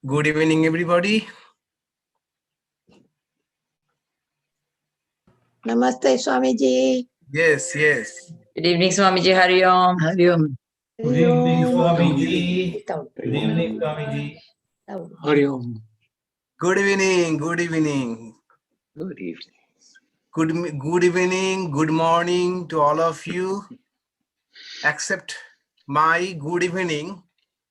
Good evening, everybody. Namaste, Swamiji. Yes. Good evening, Swamiji. Hari Om. Hari Om. Good evening, Swamiji. Good evening, Swamiji. Hari Om. Good evening. Good evening. Good evening, good morning to all of you. Accept my good evening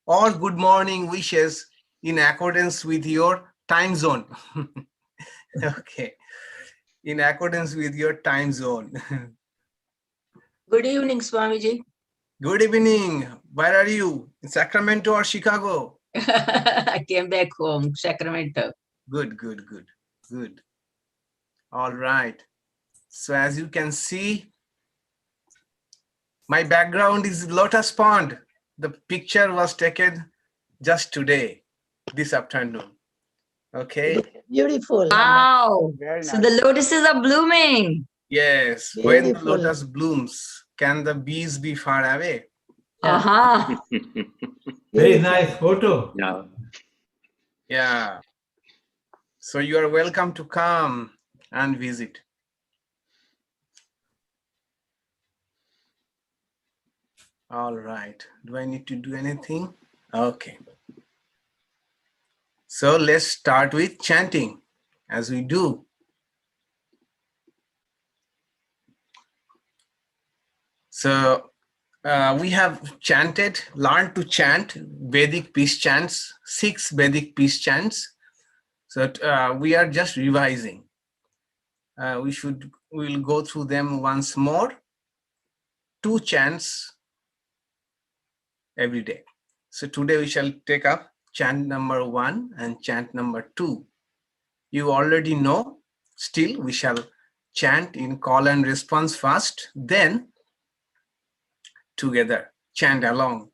or good morning wishes in accordance with your time zone. Okay. In accordance with your time zone. Good evening, Swamiji. Good evening. Where are you? In Sacramento or Chicago? I came back home, Sacramento. Good. All right. So as you can see, my background is Lotus Pond. The picture was taken just today, this afternoon. Okay. Beautiful. Wow. Very So nice. the lotuses are blooming. Yes. When the Beautiful. lotus blooms, can the bees be far away? Aha. Very Beautiful. nice photo. No. Yeah. So you are welcome to come and visit. All right. Do I need to do anything? Okay. So let's start with chanting as we do. So we have learned to chant Vedic peace chants, 6 Vedic peace chants. So we are just revising. We'll go through them once more. 2 chants every day. So today we shall take up chant number 1 and chant number 2. You already know. Still, we shall chant in call and response first, then together chant along.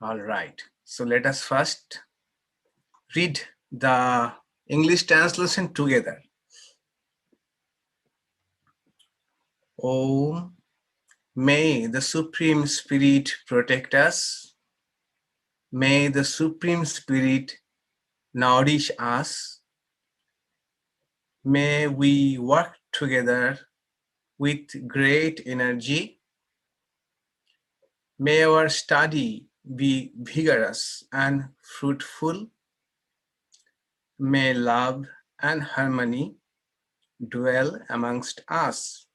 All right. So let us first read the English translation together. Om, may the Supreme Spirit protect us. May the Supreme Spirit nourish us. May we work together with great energy. May our study be vigorous and fruitful. May love and harmony dwell amongst us.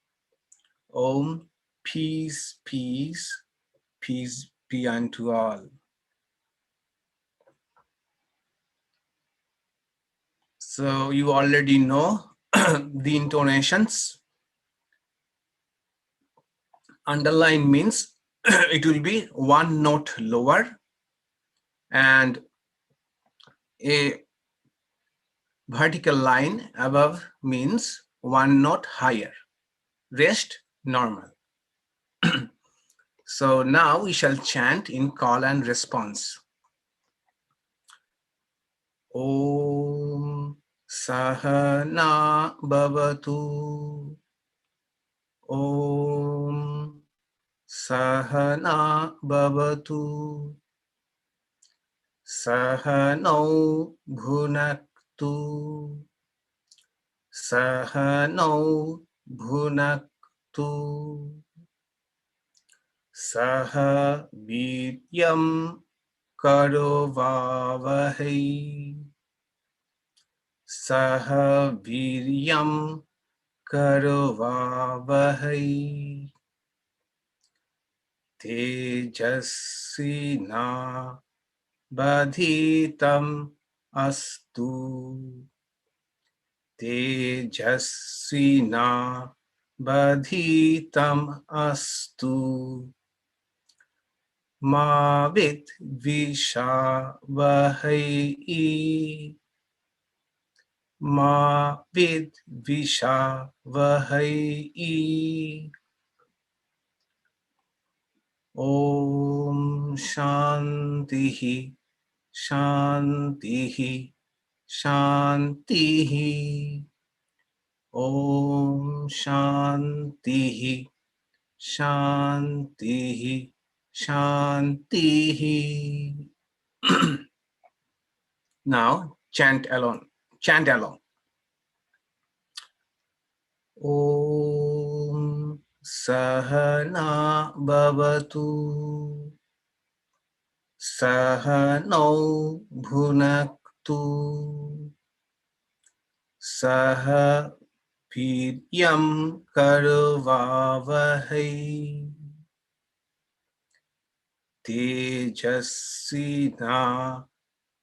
Om, peace, peace, peace be unto all. So you already know the intonations. Underline means it will be 1 note lower, and a vertical line above means 1 note higher. Rest normal. So now we shall chant in call and response. Om Sahana Bhavatu. Om Sahana Bhavatu. Sahano Bhunaktu. Sahano Bhunaktu. Saha Vidyam Karovavahi. Saha Viryam Karovavahi. Tejasvina Badhitam Astu. Tejasvina Badhitam Astu. Ma Vidvishavahai. Ma Vidvishavahai. Om Shantihi, Shantihi, Shantihi. Om Shantihi, Shantihi, Shantihi. Now chant along. Chant along. Om Sahana Bhavatu Sahano Bhunaktu Saha Vidyam Karvavahai Tejasvina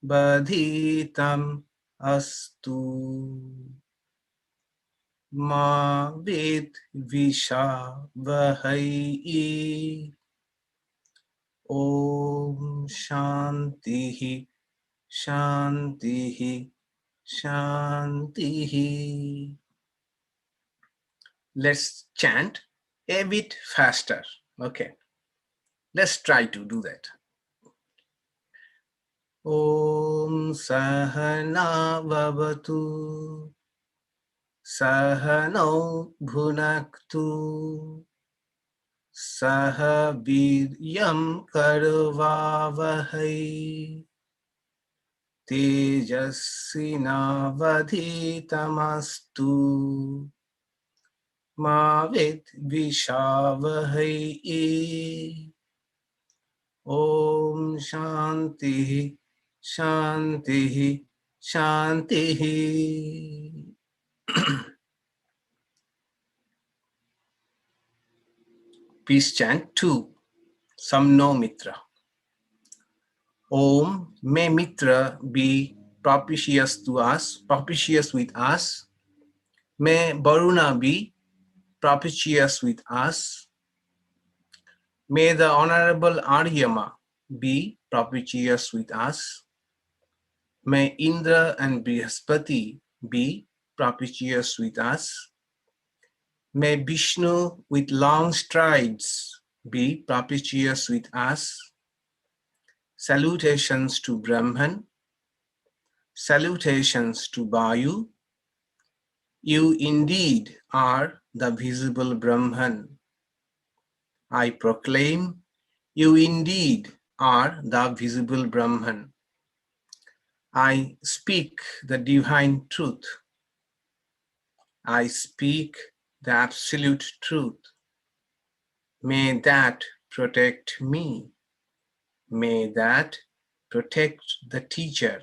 Badhitam Astu Ma Vidvishavahai. Om Shantihi, Shantihi, Shantihi. Let's chant a bit faster. Okay, let's try to do that. Om Sahana Vavatu Sahano Bhunaktu Saha Vidyam Karvavahai Tejasvinavadhitamastu Ma Vidvishavahai. Om Shanti, Shanti, Shanti. Please chant 2. Samno Mitra. Om, may Mitra be propitious to us, propitious with us. May Varuna be propitious with us. May the Honorable Aryama be propitious with us. May Indra and Brihaspati be propitious with us. May Vishnu with long strides be propitious with us. Salutations to Brahman. Salutations to Vayu. You indeed are the visible Brahman. I proclaim, you indeed are the visible Brahman. I speak the divine truth. I speak the absolute truth. May that protect me. May that protect the teacher.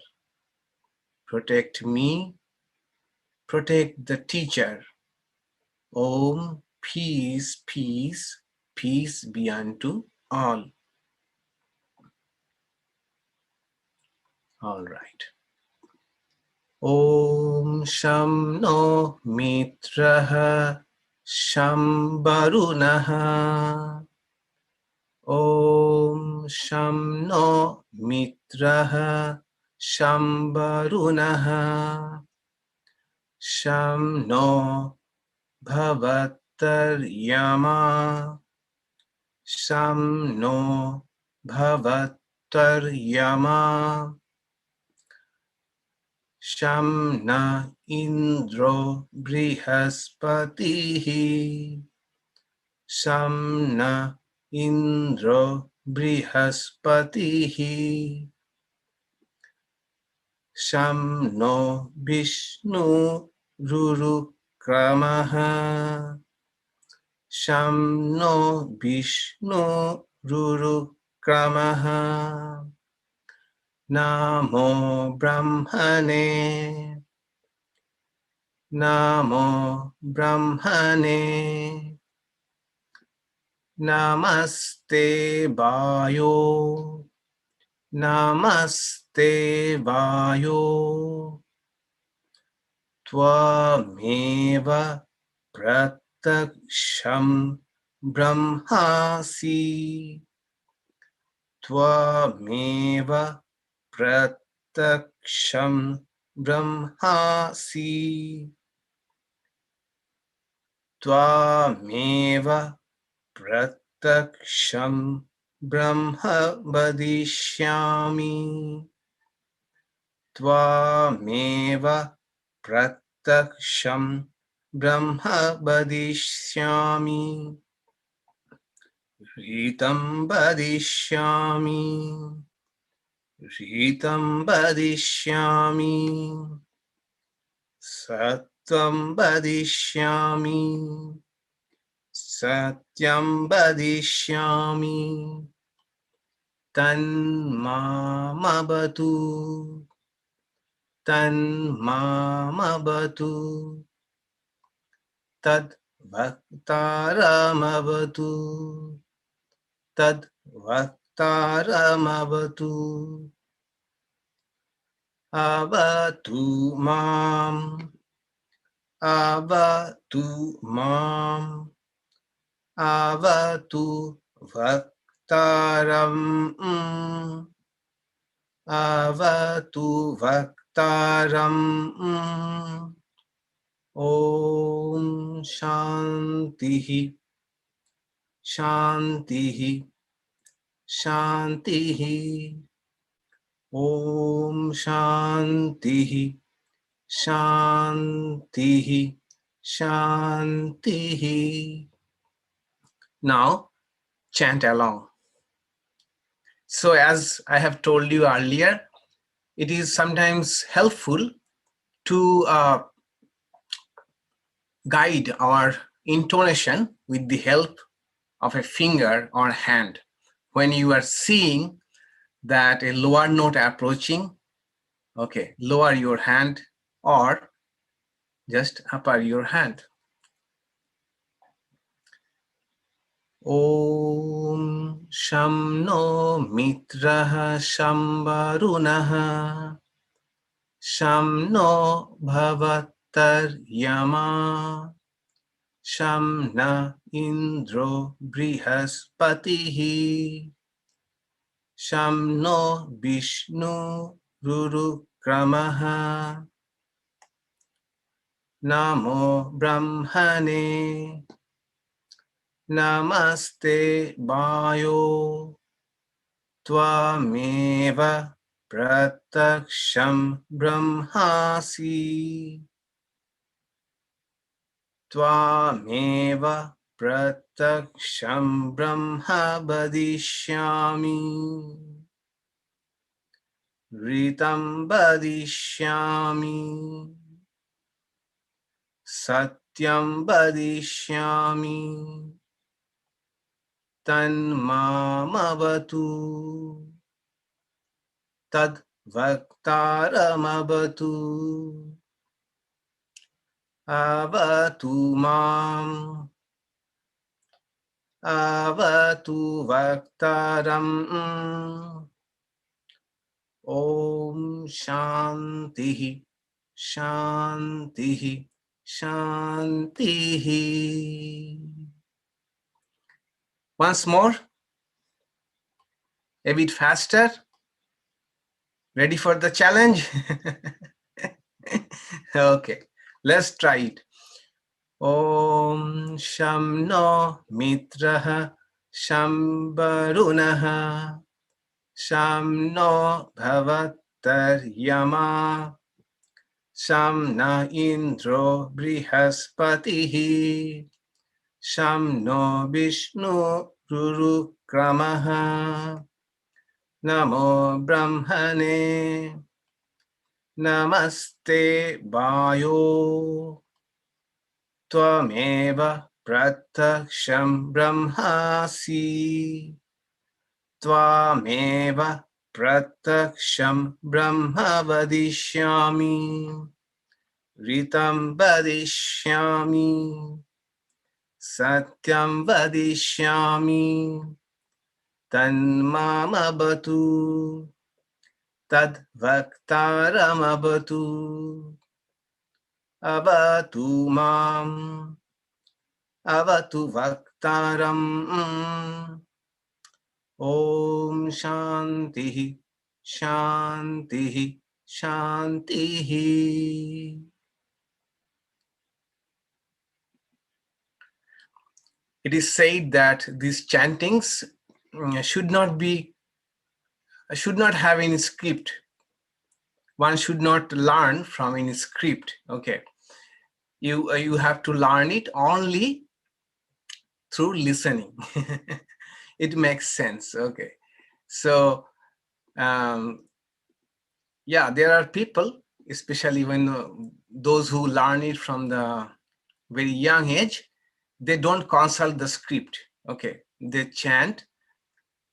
Protect me, protect the teacher. Om, peace, peace, peace be unto all. All right. Om Sham No Mitraha Sham Varunaha. Om Sham No Mitraha Sham Varunaha. Sham No Bhavattaryama. Sham No Bhavattaryama. Sham Na Indro Brihaspatihi. Sham Na Indro Brihaspatihi. Sham No Vishnu Ruru Kramaha. Sham No Vishnu Ruru Kramaha. Namo Brahmane. Namo Brahmane. Namaste Vayo. Namaste Vayo. Tvameva prataksham brahmasi. Tvameva prataksham brahmasi. Tvameva prataksham brahma vadishyami. Tvameva prataksham brahma vadishyami. Ritam Badishyami. Ritam Badishyami. Satyam Badishyami. Satyam Badishyami. Tanmamabatu. Tanmamabatu. Tad Bhaktaramavatu. Tad Bhaktaramavatu. Avatu Mam. Avatu Mam. Avatu Bhaktaram. Avatu Bhaktaram. Om Shantihi. Shantihi. Shantihi. Om Shantihi. Shantihi. Shantihi. Now chant along. So as I have told you earlier, it is sometimes helpful to guide our intonation with the help of a finger or hand. When you are seeing that a lower note approaching, okay, lower your hand or just upper your hand. Om Sham No Mitraha Sham Varunaha Sham No Bhavatar Yama Sham Na Indro Brihaspatihi Sham No Vishnu Rurukramaha Namo Brahmane Namaste Vayo Tvameva Prataksham Brahmasi Tvameva Prataksham Brahma Vadishyami Ritam Vadishyami Satyam Vadishyami Tanmamavatu Tad Vaktaramavatu Avatu Mam Avatu Vaktaram Om Shantihi Shantihi Shantihi. Once more, a bit faster. Ready for the challenge? Okay, let's try it. Om Sham No Mitraha Sham Varunaha Sham No Bhavatar Yama Sham Na Indro Brihaspatihi Sham No Vishnu Rurukramaha Namo Brahmane Namaste Vayo Tvameva Prataksham Brahmasi Tvameva Prataksham Brahma Vadishyami Ritam Vadishyami Satyam Vadishyami Tanmamabatu Tad Vaktaramabatu Avatu Mam Avatu Vaktaram. Om Shantihi Shantihi Shantihi. It is said that these chantings should not have any script. One should not learn from any script. Okay, you have to learn it only through listening. it makes sense. Okay. So, yeah, there are people, especially when those who learn it from the very young age, they don't consult the script. Okay. They chant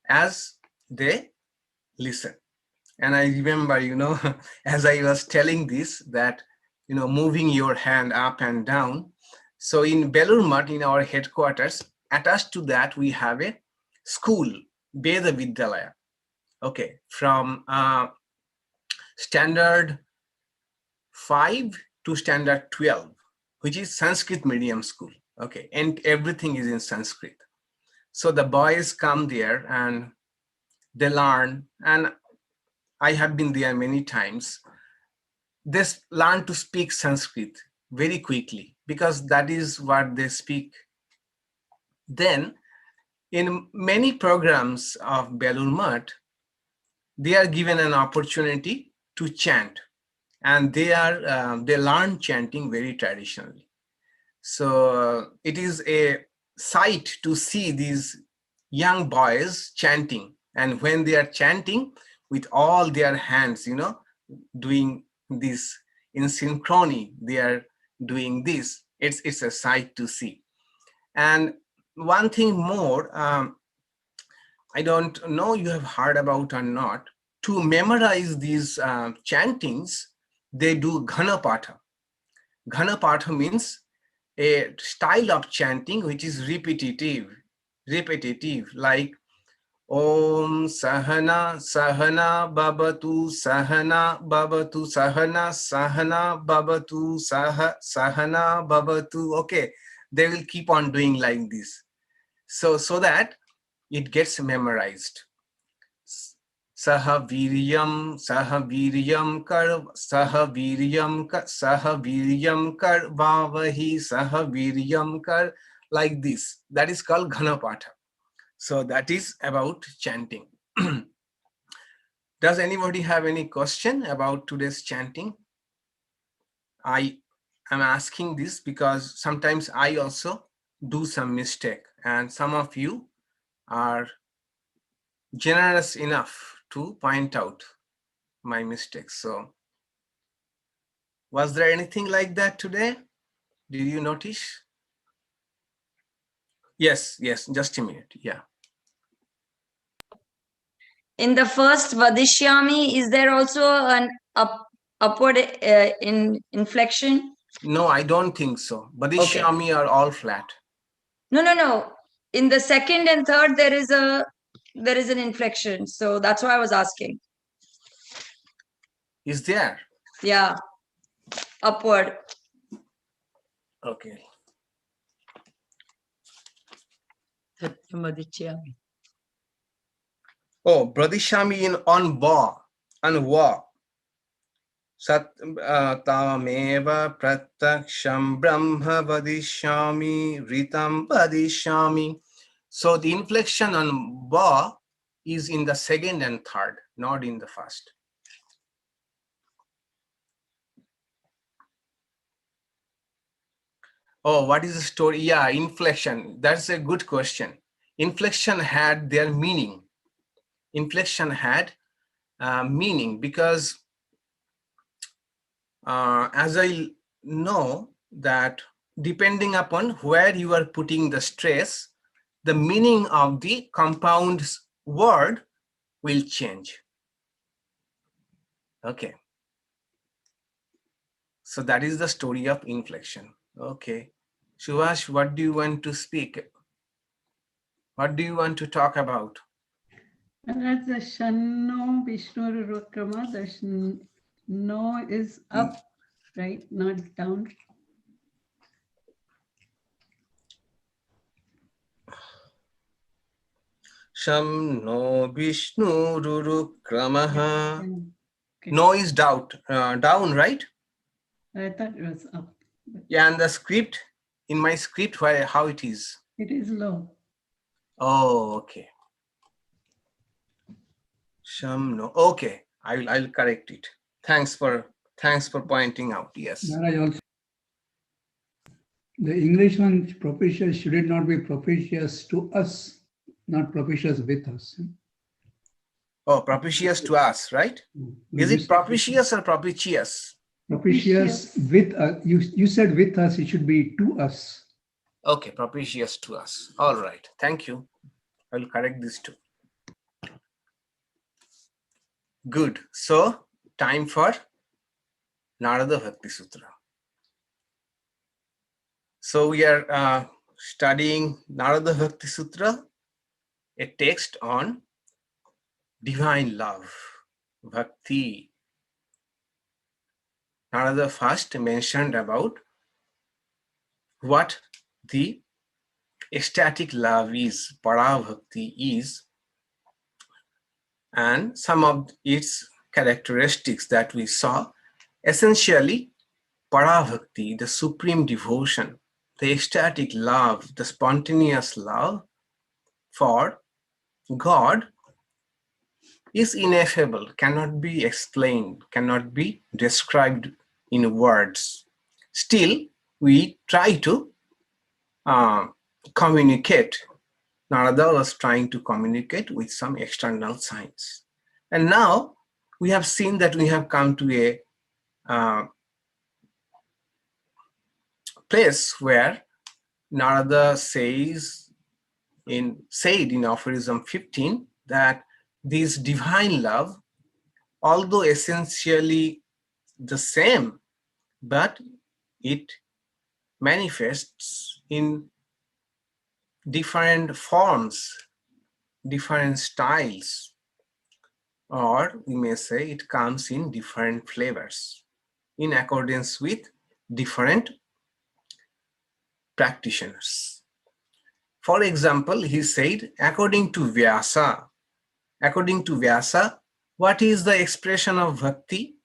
as they listen. And I remember, as I was telling this, that, moving your hand up and down. So in Belur Math, in our headquarters, attached to that, we have a school, Veda Vidyalaya. Okay, from standard 5 to standard 12, which is Sanskrit medium school. Okay, and everything is in Sanskrit. So the boys come there and they learn, and I have been there many times. They learn to speak Sanskrit very quickly because that is what they speak. Then in many programs of Belur Math, they are given an opportunity to chant, and they learn chanting very traditionally. So it is a sight to see these young boys chanting, and when they are chanting with all their hands, doing this in synchrony, they are doing this. It's a sight to see. And one thing more, I don't know you have heard about or not. To memorize these chantings, they do Ghanapatha. Ghanapatha means a style of chanting which is repetitive, like Om Sahana Sahana Babatu Sahana Babatu Sahana Sahana Babatu Sahana Babatu. Okay, they will keep on doing like this. So that it gets memorized. Saha viryam kar, saha viryam kar, vavahi saha viryam kar, like this. That is called Ghanapatha. So that is about chanting. Does anybody have any question about today's chanting? I am asking this because sometimes I also do some mistake, and some of you are generous enough to point out my mistakes. So was there anything like that today? Did you notice? Yes, just a minute. Yeah. In the first Vadishyami, is there also an upward inflection? No, I don't think so. Vadishyami are all flat. No. In the second and third, there is an inflection. So that's why I was asking. Is there? Yeah. Upward. Okay. Oh, Vadishyami on va and va. Sat tameva prataksham brahma vadishyami ritam vadishyami. So the inflection on va is in the second and third, not in the first. Oh, what is the story? Yeah, inflection. That's a good question. Inflection had their meaning. Inflection had meaning because as I know that depending upon where you are putting the stress, the meaning of the compound word will change. Okay. So that is the story of inflection. Okay. Suvash, what do you want to speak? What do you want to talk about? That's the Shanno Vishnu Rukrama. The no is up, right? Not down. Sham no Vishnu Rurukramaha. Okay. No is down, right? I thought it was up. Yeah, and the script, in my script, how it is? It is low. Oh, okay. Sham no. Okay, I'll correct it. Thanks for pointing out. Yes. Also, the English one, propitious, should it not be propitious to us? not propitious with us. Oh, propitious to us, right? Is it propitious or propitious? Propitious with us. You said with us, it should be to us. Okay, propitious to us. All right. Thank you. I will correct this too. Good. So, time for Narada Bhakti Sutra. So, we are studying Narada Bhakti Sutra, a text on divine love, Bhakti. Narada first mentioned about what the ecstatic love is, Para Bhakti is, and some of its characteristics that we saw. Essentially, Para Bhakti, the supreme devotion, the ecstatic love, the spontaneous love for God is ineffable, cannot be explained, cannot be described in words. Still, we try to communicate. Narada was trying to communicate with some external signs. And now we have seen that we have come to a place where Narada said in Aphorism 15 that this divine love, although essentially the same, but it manifests in different forms, different styles, or we may say it comes in different flavors in accordance with different practitioners. For example, he said, according to Vyasa, what is the expression of bhakti?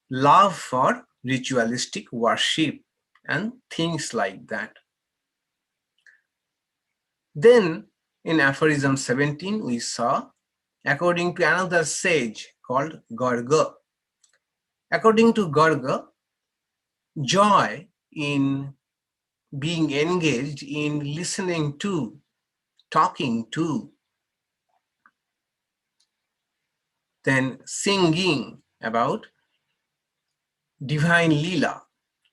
Love for ritualistic worship and things like that. Then in Aphorism 17, we saw, according to another sage called Garga. According to Garga, joy in being engaged in listening to, talking to, then singing about divine lila,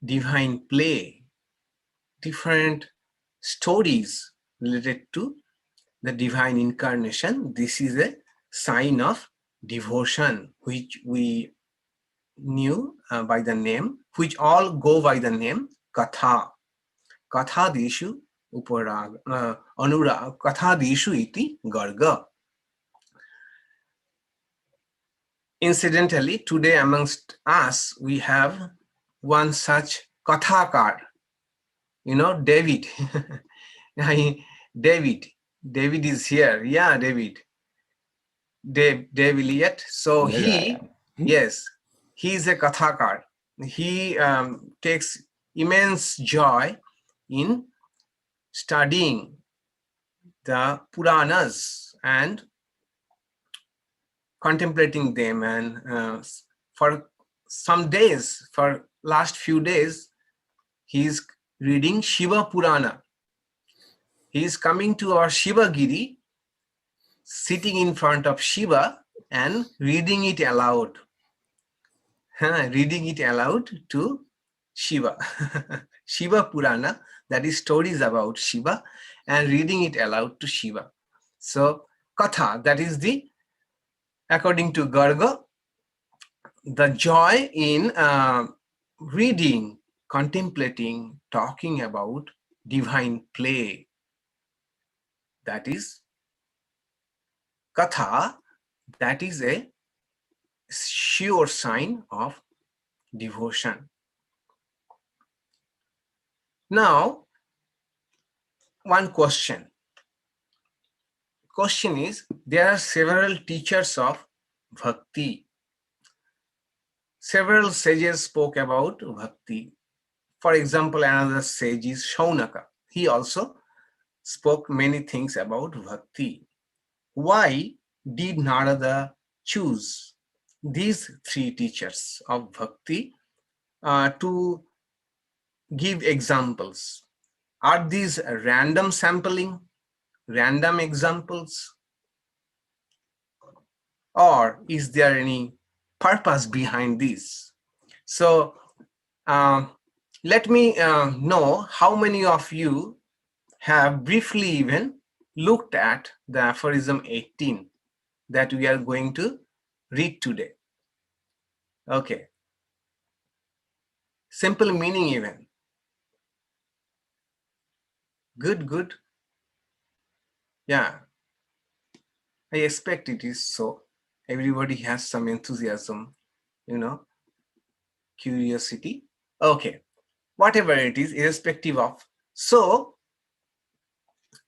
divine play, different stories related to the divine incarnation. This is a sign of devotion, which we knew by the name, which all go by the name Katha. Kathadishu Uparag, Anurag, Kathadishu iti Garga. Incidentally, today amongst us, we have one such Kathakar, David. David is here. Yeah, David Elliott. So yes, he is a Kathakar. He takes immense joy in studying the Puranas and contemplating them, and for some days, for last few days, he is reading Shiva Purana. He is coming to our Shiva Giri, sitting in front of Shiva and reading it aloud. Reading it aloud to Shiva. Shiva Purana, that is stories about Shiva, and reading it aloud to Shiva. So Katha, that is the, according to Garga, the joy in reading, contemplating, talking about divine play. That is Katha, that is a sure sign of devotion. Now, one question. Question is, there are several teachers of Bhakti. Several sages spoke about Bhakti. For example, another sage is Shaunaka. He also spoke many things about Bhakti. Why did Narada choose these three teachers of Bhakti to give examples? Are these random sampling, random examples, or is there any purpose behind this? So let me know how many of you have briefly even looked at the aphorism 18 that we are going to read today. Okay. Simple meaning even. Good, good. Yeah. I expect it is so. Everybody has some enthusiasm, curiosity. Okay. Whatever it is, irrespective of. So,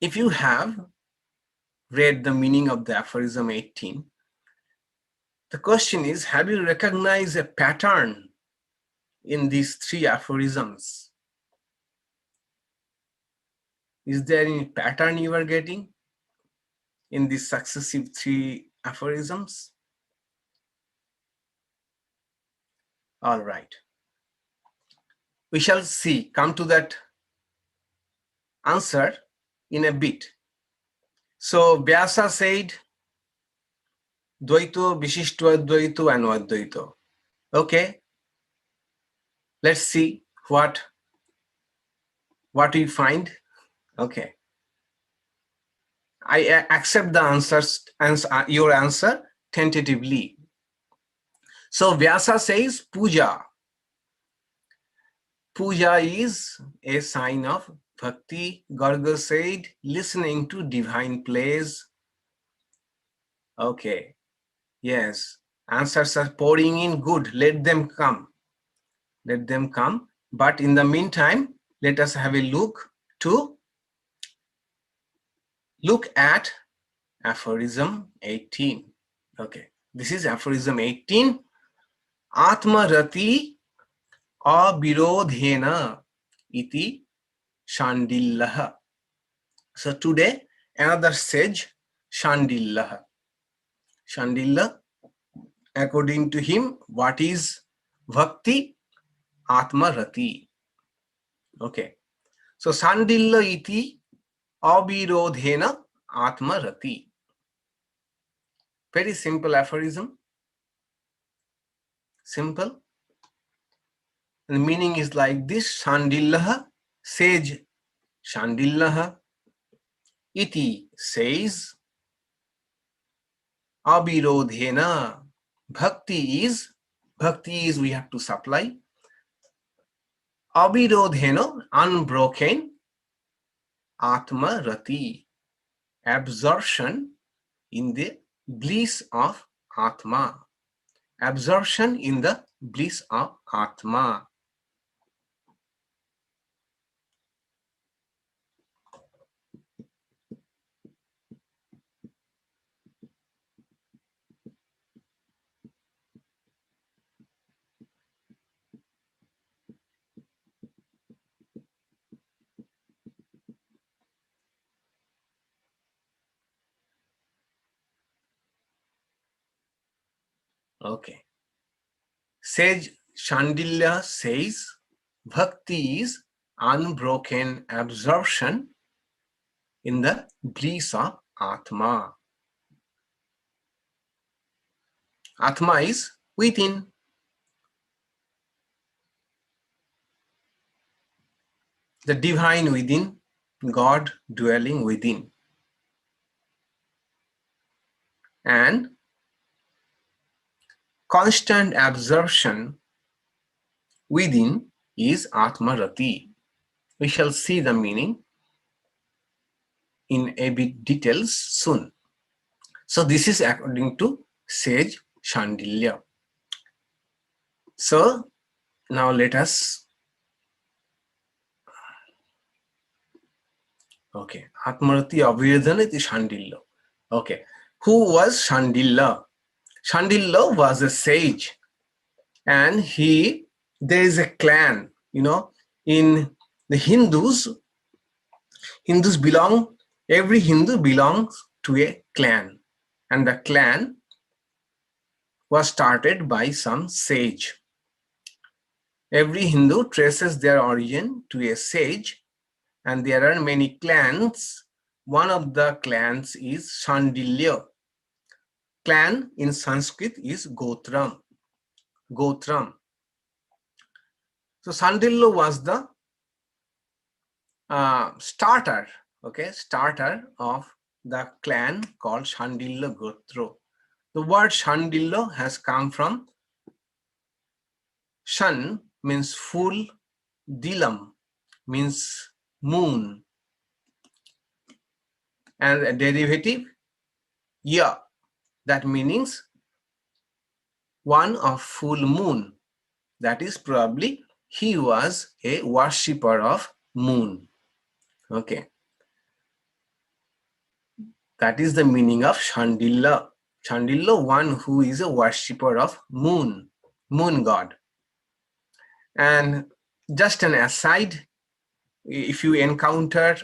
if you have read the meaning of the aphorism 18, the question is, have you recognized a pattern in these three aphorisms? Is there any pattern you are getting in these successive three aphorisms? All right. We shall see, come to that answer in a bit. So Vyasa said, Dvaito, Vishishtadvaito, and Advaito. Okay. Let's see what we find. Okay. I accept the answers, your answer tentatively. So Vyasa says puja. Puja is a sign of bhakti. Garga said listening to divine plays. Okay. Yes. Answers are pouring in. Good. Let them come. Let them come. But in the meantime, let us have a look at aphorism 18. Okay. This is aphorism 18. Atma rati abirodhena iti shandillaha. So today, another sage, Shandillah. Shandillah, according to him, what is bhakti? Atma rati. Okay. So Shandillah iti abirodhena atma rati. Very simple aphorism. Simple. And the meaning is like this: Shandillah, sage Shandillah, iti says, abirodhena, bhakti is we have to supply. Abirodhena, unbroken. Atma rati, absorption in the bliss of Atma. Absorption in the bliss of Atma. Okay. Sage Shandilya says, bhakti is unbroken absorption in the bliss of Atma. Atma is within. The divine within, God dwelling within. And constant absorption within is Atma rati. We shall see the meaning in a bit details soon. So this is according to sage Shandilya. So now let us, okay, Atmarati Avirdhanati Shandilya. Okay, who was Shandilya? Shandilya was a sage, and there is a clan, in the Hindus every Hindu belongs to a clan, and the clan was started by some sage. Every Hindu traces their origin to a sage, and there are many clans one of the clans is Shandilya. Clan in Sanskrit is Gotram. Gotram. So Shandilya was the starter, okay, starter of the clan called Shandilya Gotra. The word Shandilya has come from Shan means full, Dilam means moon, and a derivative Ya, that means one of full moon. That is probably he was a worshipper of moon. Okay. That is the meaning of Shandilya. Shandilya, one who is a worshipper of moon, moon god. And just an aside, if you encounter,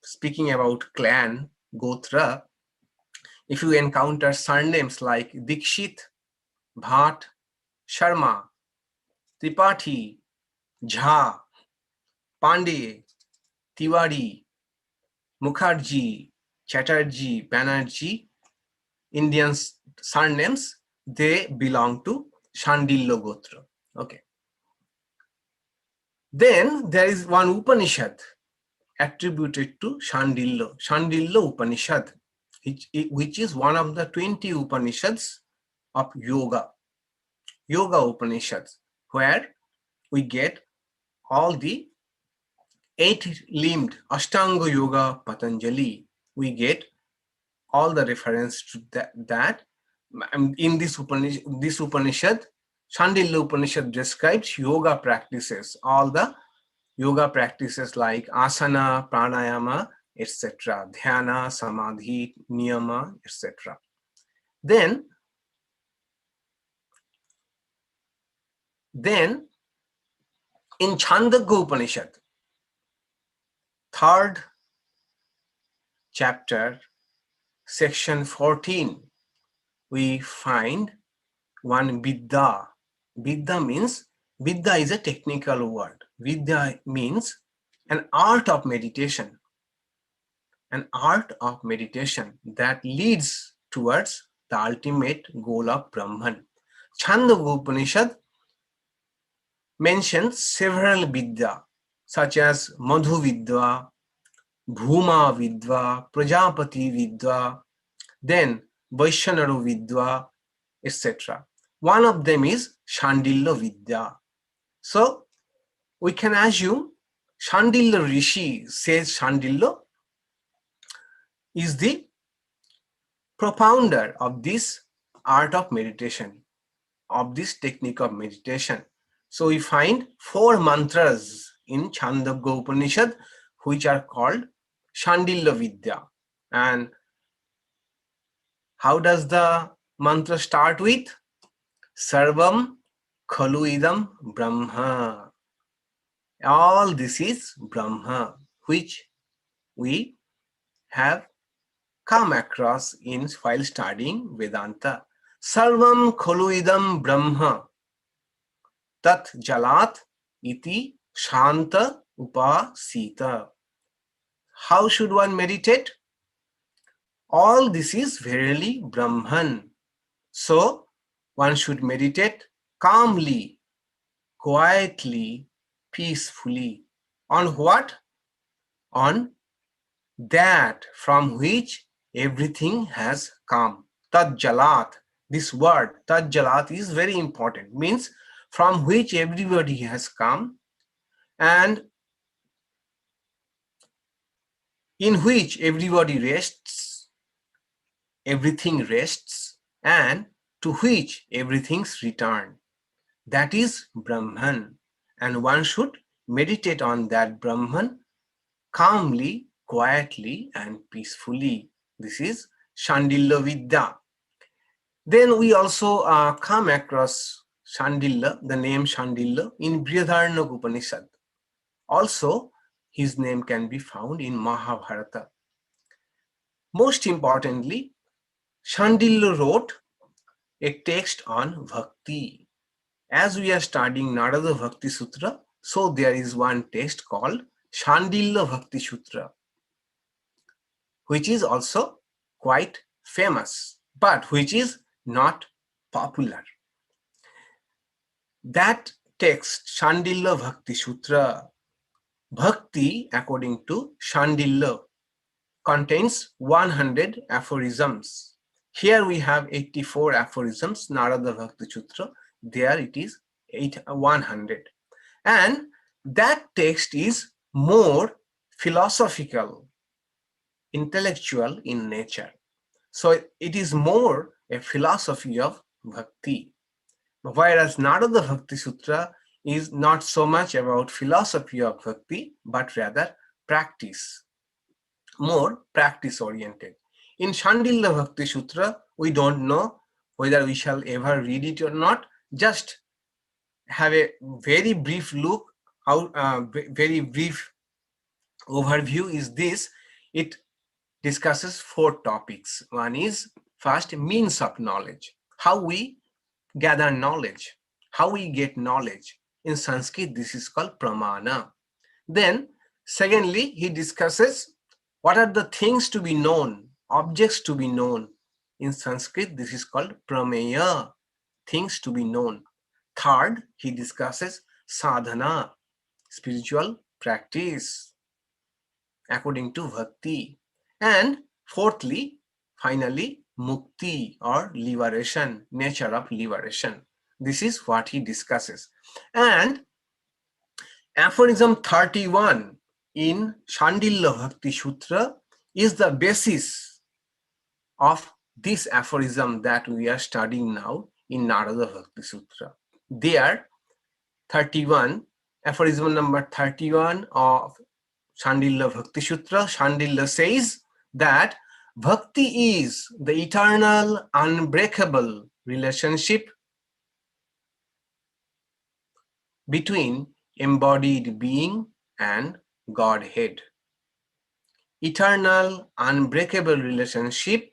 speaking about clan, Gotra, if you encounter surnames like Dikshit, Bhat, Sharma, Tripathi, Jha, Pandey, Tiwari, Mukherjee, Chatterjee, Banerjee, Indian surnames, they belong to Shandilya Gotra. Okay. Then there is one Upanishad attributed to Shandilya, Shandilya Upanishad, which is one of the 20 Upanishads of Yoga, Yoga Upanishads, where we get all the 8-limbed Ashtanga Yoga Patanjali. We get all the reference to that. In this Upanishad, Shandilya Upanishad describes yoga practices, all the yoga practices like asana, pranayama, etc., dhyana, samadhi, niyama, etc. Then in Chandogya Upanishad, 3rd chapter, section 14, we find one Vidya. Vidya is a technical word. Vidya means an art of meditation. An art of meditation that leads towards the ultimate goal of Brahman. Chandogya Upanishad mentions several Vidya, such as Madhu Vidya, Bhuma Vidya, Prajapati Vidya, then Vaishnaru Vidya, etc. One of them is Shandilya Vidya. So we can assume Shandilya Rishi says Shandilya is the propounder of this art of meditation, of this technique of meditation. So we find 4 mantras in Chandogya Upanishad which are called Shandilya Vidya. And how does the mantra start with? Sarvam Khalu Idam Brahma. All this is Brahma, which we have come across in while studying Vedanta. Sarvam Khalu Idam Brahma Tat Jalat Iti Shanta Upasita. How should one meditate? All this is verily Brahman. So one should meditate calmly, quietly, peacefully. On what? On that from which everything has come. Tat Jalat. This word, Tat Jalat, is very important. Means from which everybody has come and in which everybody rests, everything rests, and to which everything's returned. That is Brahman. And one should meditate on that Brahman calmly, quietly, and peacefully. This is Shandilya Vidya. Then we also come across Shandilya, the name Shandilya, in Brihadaranyaka Upanishad. Also, his name can be found in Mahabharata. Most importantly, Shandilya wrote a text on Bhakti. As we are studying Narada Bhakti Sutra, so there is one text called Shandilya Bhakti Sutra. which is also quite famous, but which is not popular. That text, Shandilya Bhakti Sutra, Bhakti, according to Shandilya, contains 100 aphorisms. Here we have 84 aphorisms, Narada Bhakti Sutra. There it is 100. And that text is more philosophical, intellectual in nature. So it is more a philosophy of bhakti. Whereas Narada Bhakti Sutra is not so much about philosophy of bhakti, but rather practice, more practice oriented. In Shandilya Bhakti Sutra, we don't know whether we shall ever read it or not. Just have a very brief look, very brief overview is this. It discusses 4 topics. One is first, means of knowledge, how we gather knowledge, how we get knowledge. In Sanskrit, this is called pramana. Then, secondly, he discusses what are the things to be known, objects to be known. In Sanskrit, this is called prameya, things to be known. Third, he discusses sadhana, spiritual practice, according to bhakti. And fourthly, finally, mukti or liberation, nature of liberation. This is what he discusses. And aphorism 31 in Shandilya Bhakti Sutra is the basis of this aphorism that we are studying now in Narada Bhakti Sutra. There, 31, aphorism number 31 of Shandilya Bhakti Sutra, Shandilya says that bhakti is the eternal, unbreakable relationship between embodied being and Godhead. Eternal, unbreakable relationship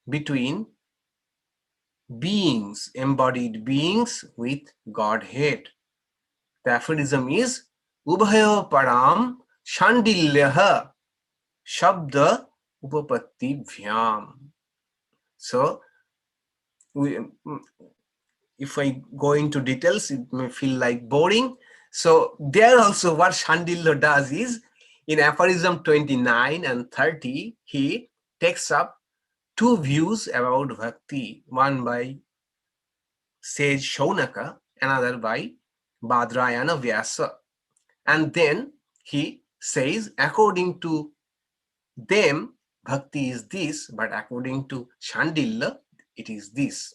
between beings, embodied beings with Godhead. The aphorism is Ubhayo Param Shandilyaha Shabda Upapatti Bhyam. So, if I go into details, it may feel like boring. So, there also what Shandilya does is, in aphorism 29 and 30, he takes up 2 views about bhakti, one by sage Shaunaka, another by Badrayana Vyasa. And then he says, according to them, bhakti is this, but according to Shandilya, it is this.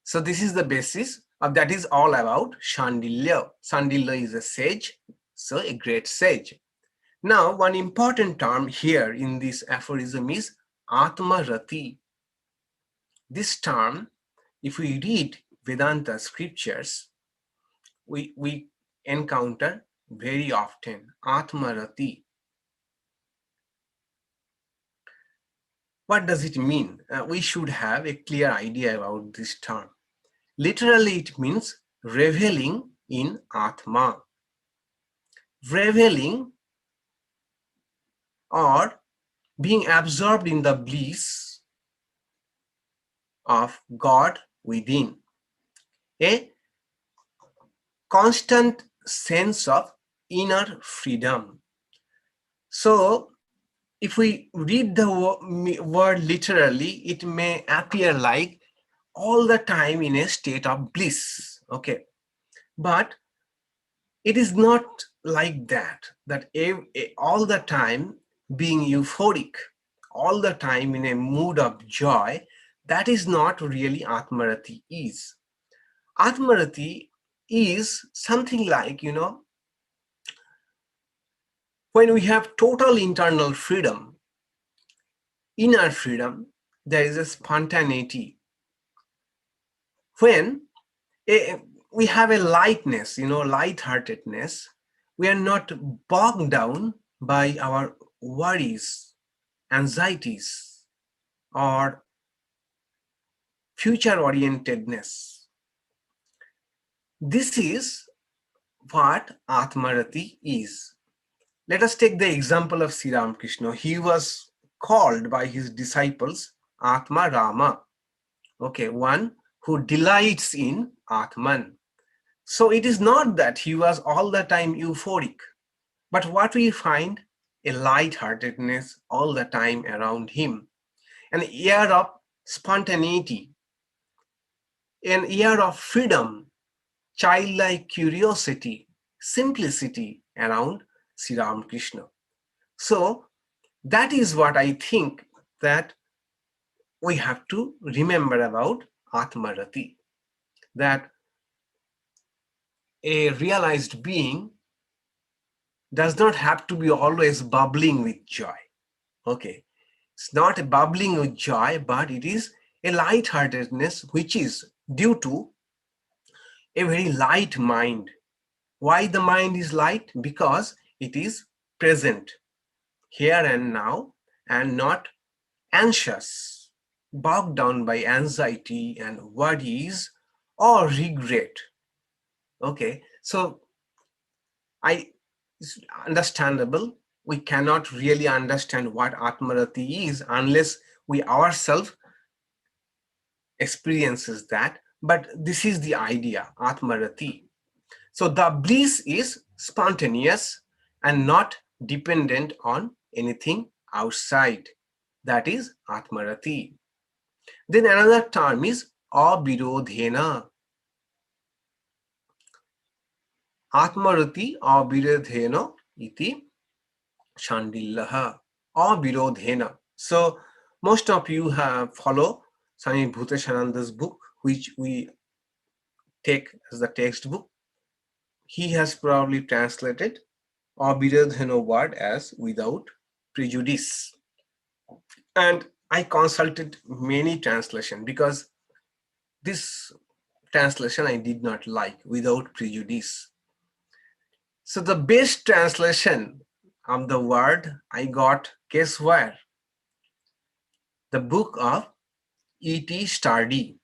So this is the basis of that is all about Shandilya. Shandilya is a sage, so a great sage. Now, one important term here in this aphorism is Atma Rati. This term, if we read Vedanta scriptures, we encounter very often Atma Rati. What does it mean? We should have a clear idea about this term. Literally, it means reveling in Atma. Reveling or being absorbed in the bliss of God within. A constant sense of inner freedom. So, if we read the word literally, it may appear like all the time in a state of bliss, okay? But it is not like that, all the time being euphoric, all the time in a mood of joy. That is not really Atmarati is. Atmarati is something like, when we have total internal freedom, inner freedom, there is a spontaneity. When we have a lightness, lightheartedness, we are not bogged down by our worries, anxieties, or future orientedness. This is what Atmarati is. Let us take the example of Sri Ramakrishna. He was called by his disciples Atma Rama. Okay, one who delights in Atman. So it is not that he was all the time euphoric, but what we find, a light-heartedness all the time around him, an air of spontaneity, an air of freedom, childlike curiosity, simplicity around Sri Ramakrishna. So that is what I think that we have to remember about Atmarati, that a realized being does not have to be always bubbling with joy. Okay, it's not a bubbling with joy, but it is a lightheartedness which is due to a very light mind. Why the mind is light? Because it is present here and now and not anxious, bogged down by anxiety and worries or regret. Okay, so it's understandable. We cannot really understand what Atmarati is unless we ourselves experiences that. But this is the idea, Atmarati. So the bliss is spontaneous and not dependent on anything outside. That is Atmarati. Then another term is abirodhena. Atmarati abirodhena iti shandillaha. Abirodhena. So most of you have follow Swami Bhuteshananda's book, which we take as the textbook. He has probably translated abirodhena word as without prejudice. And I consulted many translations because this translation I did not like, without prejudice. So the best translation of the word I got, guess where? The book of E.T. Stardy.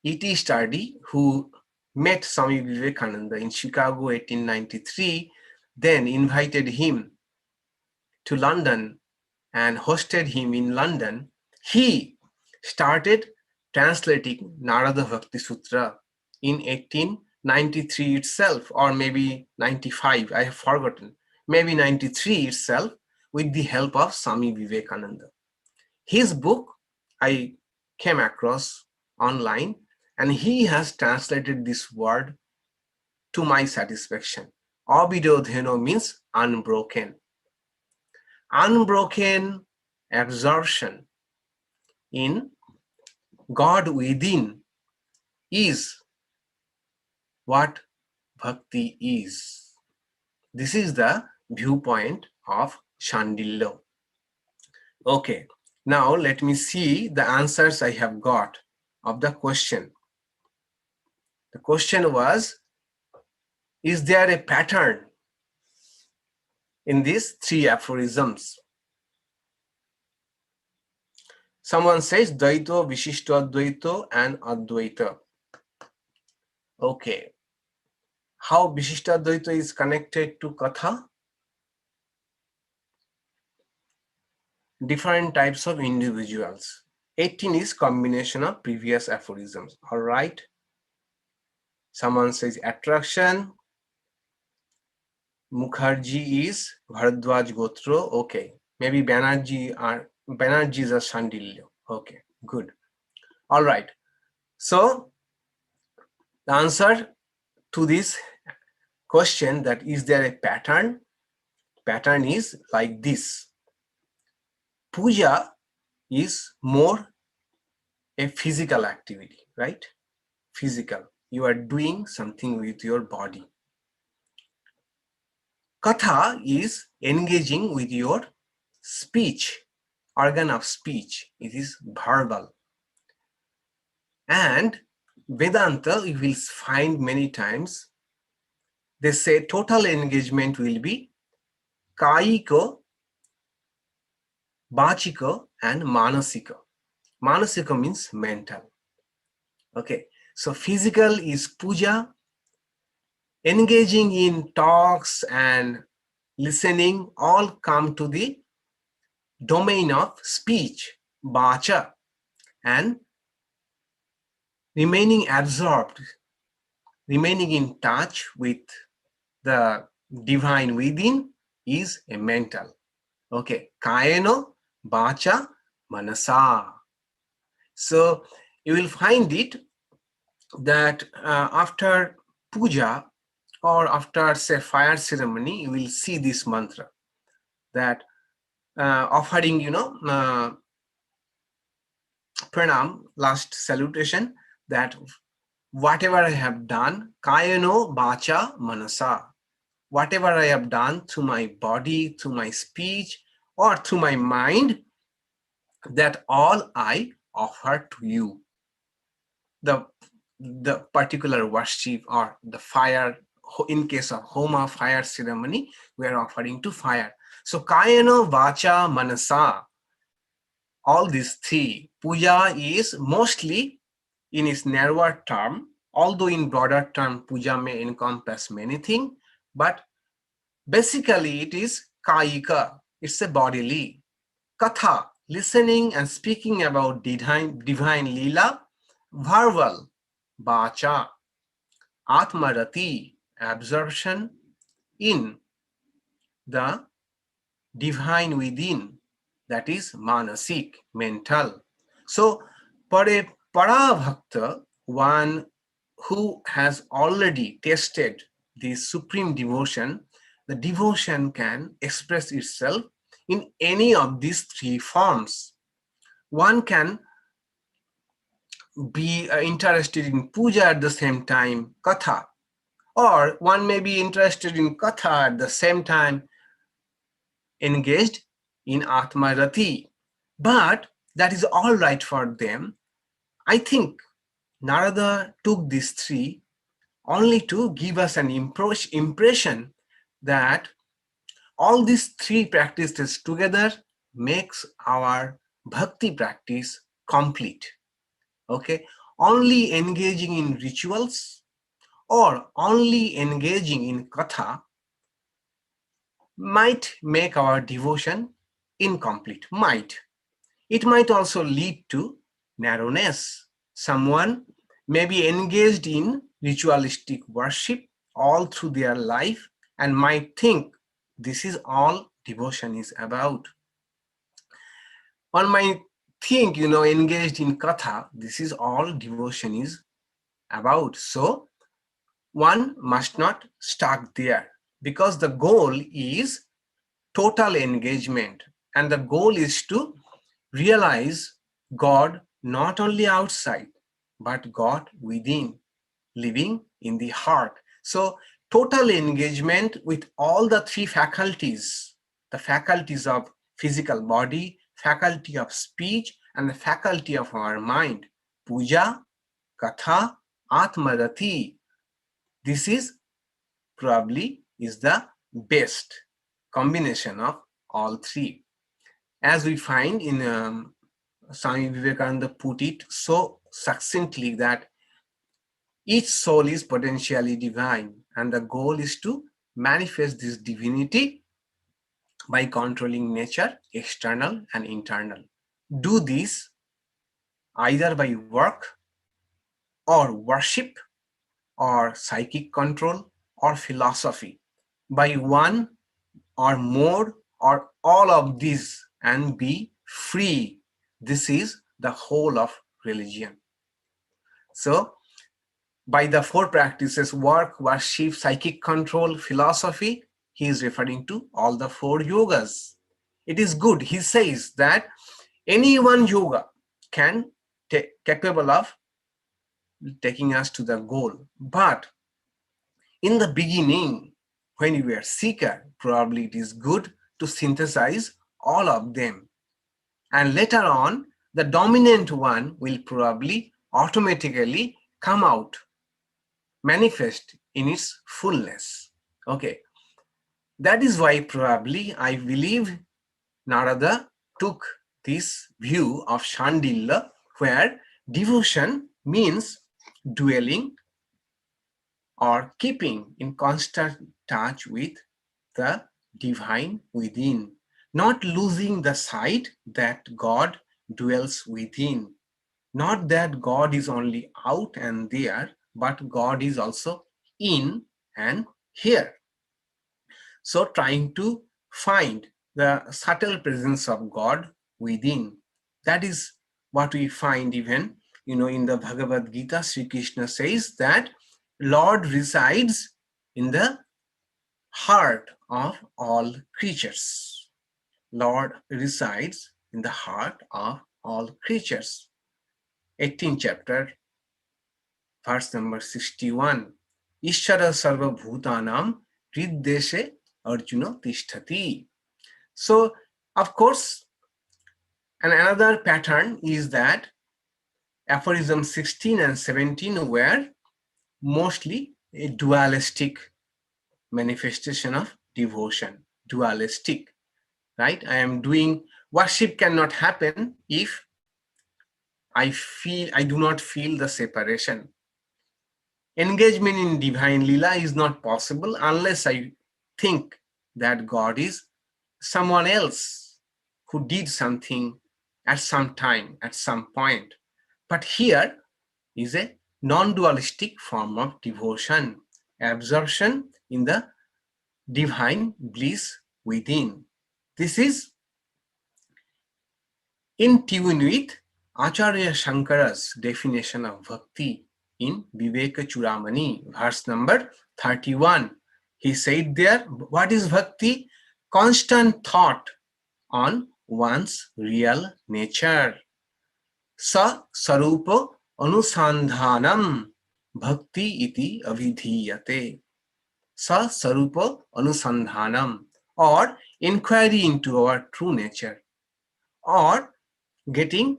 E.T. Stardy, who met Swami Vivekananda in Chicago 1893, then invited him to London and hosted him in London. He started translating Narada Bhakti Sutra in 1893 itself, or maybe 95, I have forgotten, maybe 93 itself, with the help of Swami Vivekananda. His book I came across online, and he has translated this word to my satisfaction. Abhidodheno means unbroken. Unbroken absorption in God within is what bhakti is. This is the viewpoint of Shandilya. Okay, now let me see the answers I have got of the question. The question was, is there a pattern in these three aphorisms? Someone says Dvaita, Vishishtadvaita, and Advaita. Okay. How Vishishtadvaita is connected to Katha? Different types of individuals. 18 is combination of previous aphorisms. All right. Someone says attraction. Mukherjee is Bharadwaj Gotro. Okay. Maybe Banerjee is a Shandilya. Okay, good. All right. So the answer to this question, that is there a pattern? Pattern is like this. Puja is more a physical activity, right? Physical. You are doing something with your body. Katha is engaging with your speech, organ of speech. It is verbal. And Vedanta, you will find many times, they say total engagement will be Kayika, Bachika, and Manasika. Manasika means mental. Okay, so physical is puja, engaging in talks and listening, all come to the domain of speech, vacha, and remaining absorbed, remaining in touch with the divine within is a mental. Okay, kayeno, vacha, manasa. So you will find it that after puja or after say fire ceremony, you will see this mantra that offering, pranam, last salutation, that whatever I have done, kayano vacha manasa, whatever I have done through my body, through my speech, or through my mind, that all I offer to you. The particular worship or the fire, in case of homa fire ceremony, we are offering to fire. So kayano vacha manasa, all these three, puja is mostly in its narrower term, although in broader term puja may encompass many things, but basically it is kayika, it's a bodily. Katha, listening and speaking about divine lila. Verbal, vacha. Atmarati, absorption in the divine within, that is manasik, mental. So for a para-bhakta, one who has already tasted the supreme devotion, the devotion can express itself in any of these three forms. One can be interested in puja at the same time, katha, or one may be interested in katha at the same time engaged in atmarati. But that is all right for them. I think Narada took these three only to give us an impression that all these three practices together makes our bhakti practice complete. Okay, only engaging in rituals or only engaging in katha might make our devotion incomplete. It might also lead to narrowness. Someone may be engaged in ritualistic worship all through their life and might think this is all devotion is about. One might think, engaged in katha, this is all devotion is about. So one must not stuck there, because the goal is total engagement, and the goal is to realize God not only outside, but God within, living in the heart. So total engagement with all the three faculties, the faculties of physical body, faculty of speech, and the faculty of our mind, puja, katha, atmarati. This is probably is the best combination of all three. As we find in Swami Vivekananda put it so succinctly that each soul is potentially divine, and the goal is to manifest this divinity by controlling nature, external and internal. Do this either by work or worship or psychic control or philosophy, by one or more or all of these, and be free. This is the whole of religion. So by the four practices, work, worship, psychic control, philosophy, he is referring to all the four yogas. It is good, he says, that any one yoga can capable of taking us to the goal. But in the beginning, when you were seeker, probably it is good to synthesize all of them. And later on, the dominant one will probably automatically come out, manifest in its fullness. Okay. That is why probably I believe Narada took this view of Shandilya, where devotion means dwelling or keeping in constant touch with the divine within, not losing the sight that God dwells within. Not that God is only out and there, but God is also in and here. So trying to find the subtle presence of God within. That is what we find even, in the Bhagavad Gita. Sri Krishna says that Lord resides in the heart of all creatures. Lord resides in the heart of all creatures. 18th chapter, verse number 61. Ishara sarva bhutanam hriddeshe arjuna tishtati. So, of course, and another pattern is that aphorism 16 and 17 were mostly a dualistic manifestation of devotion. Dualistic, right? I am doing worship cannot happen if I do not feel the separation. Engagement in divine lila is not possible unless I think that God is someone else who did something at some time, at some point. But here is a non-dualistic form of devotion, absorption in the divine bliss within. This is in tune with Acharya Shankara's definition of bhakti in Viveka Churamani, verse number 31. He said there, what is bhakti? Constant thought on one's real nature. Sa sarupa anusandhanam bhakti iti avidhiyate. Sa sarupa anusandhanam, or inquiry into our true nature, or getting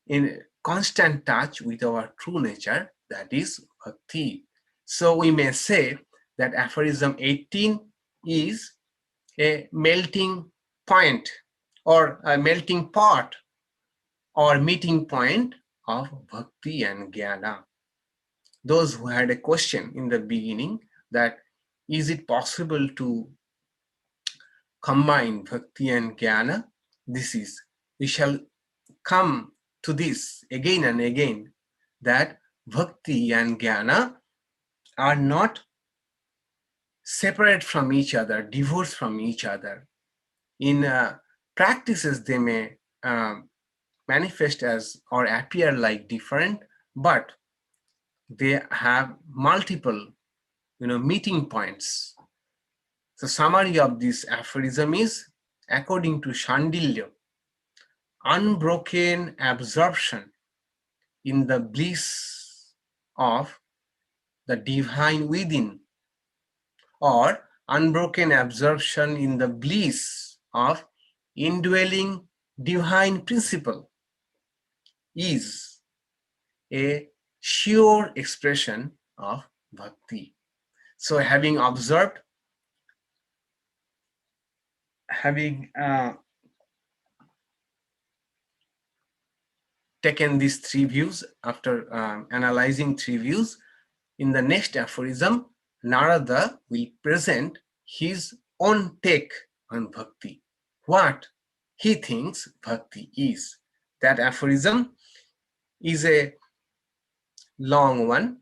in constant touch with our true nature, that is bhakti. So we may say that aphorism 18 is a melting point or a melting pot or meeting point of bhakti and jnana. Those who had a question in the beginning that is it possible to combine bhakti and jnana, we shall come to this again and again, that bhakti and jnana are not separate from each other, divorced from each other. In practices, they may manifest as or appear like different, but they have multiple, meeting points. The summary of this aphorism is, according to Shandilya, unbroken absorption in the bliss of the divine within, or unbroken absorption in the bliss of indwelling divine principle, is a sure expression of bhakti. So having observed, having taken these three views, after analyzing three views, in the next aphorism, Narada will present his own take on bhakti, what he thinks bhakti is. That aphorism is a long one,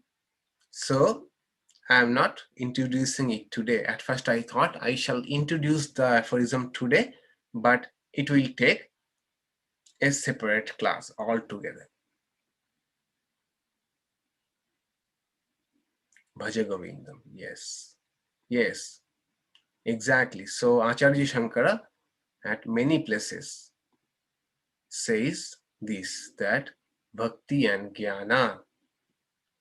so I am not introducing it today. At first I thought I shall introduce the aphorism today, but it will take a separate class altogether. Bhaja Govindam, yes, exactly. So Acharya Shankara at many places says this, that bhakti and jnana,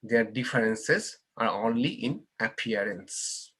their differences are only in appearance.